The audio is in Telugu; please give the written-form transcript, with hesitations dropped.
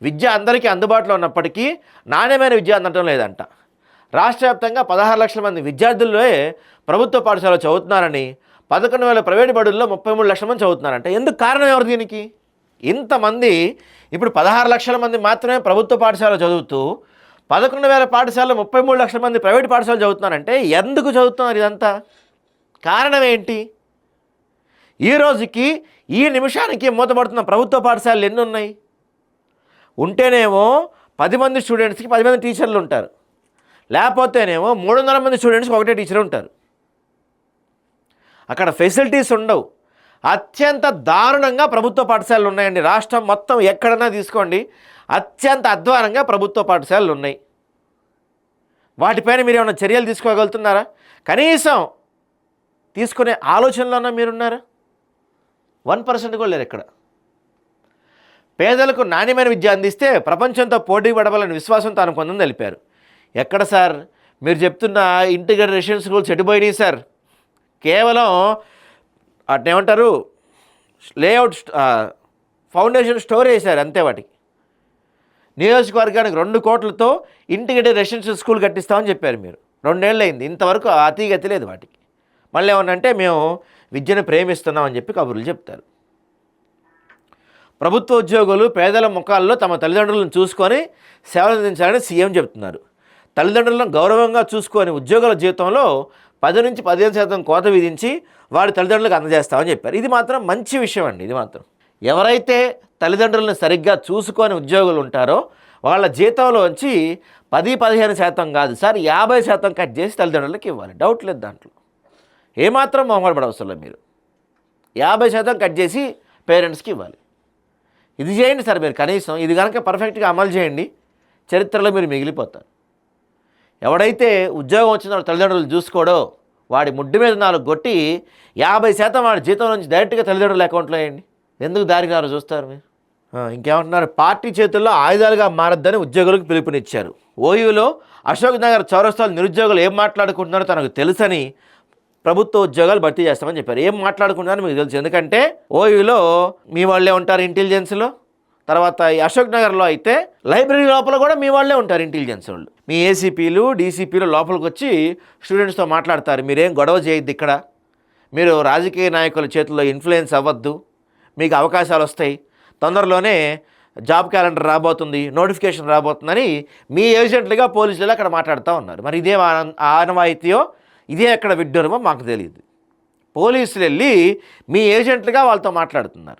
విద్య అందరికీ అందుబాటులో ఉన్నప్పటికీ నాణ్యమైన విద్య అందటం లేదంట. రాష్ట్ర వ్యాప్తంగా 16 లక్షల మంది విద్యార్థులే ప్రభుత్వ పాఠశాలలో చదువుతున్నారని, 11,000 ప్రైవేటు బడుల్లో 33 లక్షల మంది చదువుతున్నారంట. ఎందుకు కారణం ఎవరు దీనికి? ఇంతమంది ఇప్పుడు 16 లక్షల మంది మాత్రమే ప్రభుత్వ పాఠశాలలో చదువుతూ 11,000 పాఠశాలలో 33 లక్షల మంది ప్రైవేటు పాఠశాలలో చదువుతున్నారంటే ఎందుకు చదువుతున్నారు ఇదంతా? కారణం ఏంటి? ఈ రోజుకి ఈ నిమిషానికి మూతపడుతున్న ప్రభుత్వ పాఠశాలలు ఎన్ని ఉన్నాయి? ఉంటేనేమో 10 మంది స్టూడెంట్స్కి 10 మంది టీచర్లు ఉంటారు, లేకపోతేనేమో 300 మంది స్టూడెంట్స్కి ఒకటే టీచర్ ఉంటారు. అక్కడ ఫెసిలిటీస్ ఉండవు. అత్యంత దారుణంగా ప్రభుత్వ పాఠశాలలు ఉన్నాయండి. రాష్ట్రం మొత్తం ఎక్కడన్నా తీసుకోండి, అత్యంత అధ్వానంగా ప్రభుత్వ పాఠశాలలు ఉన్నాయి. వాటిపైన మీరు ఏమైనా చర్యలు తీసుకోగలుగుతున్నారా? కనీసం తీసుకునే ఆలోచనలోనే మీరున్నారా? 1% కూడా లేరు ఇక్కడ. పేదలకు నాణ్యమైన విద్య అందిస్తే ప్రపంచంతో పోటీ పడవాలని విశ్వాసం తాను కొందని తెలిపారు. ఎక్కడ సార్ మీరు చెప్తున్న ఇంటిగ్రేటెడ్ రెసిడెన్షియల్ స్కూల్స్ ఎటుపోయినాయి సార్? కేవలం అటేమంటారు లేఅవుట్ ఫౌండేషన్ స్టోర్ వేశారు అంతే. వాటికి నియోజకవర్గానికి 2 కోట్లతో ఇంటిగ్రేటెడ్ రెసిడెన్షియల్ స్కూల్ కట్టిస్తామని చెప్పారు మీరు. 2 ఏళ్ళు అయింది, ఇంతవరకు అతిగతి లేదు వాటికి. మళ్ళీ ఏమన్నంటే మేము విద్యను ప్రేమిస్తున్నామని చెప్పి కబుర్లు చెప్తారు. ప్రభుత్వ ఉద్యోగులు పేదల ముఖాల్లో తమ తల్లిదండ్రులను చూసుకొని సేవలు అందించాలని సీఎం చెబుతున్నారు. తల్లిదండ్రులను గౌరవంగా చూసుకొని ఉద్యోగుల జీవితంలో 10 నుంచి 15% కోత విధించి వారి తల్లిదండ్రులకు అందజేస్తామని చెప్పారు. ఇది మాత్రం మంచి విషయం అండి. ఇది మాత్రం ఎవరైతే తల్లిదండ్రులను సరిగ్గా చూసుకొని ఉద్యోగులు ఉంటారో వాళ్ళ జీతంలోంచి 10-15% కాదు సార్, 50% కట్ చేసి తల్లిదండ్రులకు ఇవ్వాలి. డౌట్ లేదు దాంట్లో, ఏమాత్రం మొహమాటపడవసరం లేదు. మీరు 50% కట్ చేసి పేరెంట్స్కి ఇవ్వాలి. ఇది చేయండి సార్ మీరు. కనీసం ఇది కనుక పర్ఫెక్ట్గా అమలు చేయండి, చరిత్రలో మీరు మిగిలిపోతారు. ఎవడైతే ఉద్యోగం వచ్చిన తల్లిదండ్రులు చూసుకోడో వాడి ముడ్డు మీద 4 కొట్టి 50% వాడి జీతం నుంచి డైరెక్ట్గా తల్లిదండ్రుల అకౌంట్లో వేయండి. ఎందుకు దారిగారు చూస్తారు మీరు? ఇంకేమంటున్నారు? పార్టీ చేతుల్లో ఆయుధాలుగా మారద్దని ఉద్యోగులకు పిలుపునిచ్చారు. ఓయూలో అశోక్ నగర్ చౌరస్తాలో నిరుద్యోగులు ఏం మాట్లాడుకుంటున్నారో తనకు తెలుసని ప్రభుత్వ ఉద్యోగాలు భర్తీ చేస్తామని చెప్పారు. ఏం మాట్లాడుకుంటున్నారో మీకు తెలుసు, ఎందుకంటే ఓయూలో మీ వాళ్ళే ఉంటారు ఇంటెలిజెన్స్లో. తర్వాత ఈ అశోక్ నగర్లో అయితే లైబ్రరీ లోపల కూడా మీ వాళ్ళే ఉంటారు ఇంటెలిజెన్స్ వాళ్ళు. మీ ఏసీపీలు డీసీపీలు లోపలికి వచ్చి స్టూడెంట్స్తో మాట్లాడతారు. మీరేం గొడవ చేయొద్దు, ఇక్కడ మీరు రాజకీయ నాయకుల చేతుల్లో ఇన్ఫ్లుయెన్స్ అవ్వద్దు, మీకు అవకాశాలు వస్తాయి, తొందరలోనే జాబ్ క్యాలెండర్ రాబోతుంది, నోటిఫికేషన్ రాబోతుందని మీ ఏజెంట్లుగా పోలీసులు అక్కడ మాట్లాడుతూ ఉన్నారు. మరి ఇదే ఆనవాయితీయో ఇదే ఎక్కడ విడ్డూరమో మాకు తెలియదు. పోలీసులు వెళ్ళి మీ ఏజెంట్లుగా వాళ్ళతో మాట్లాడుతున్నారు.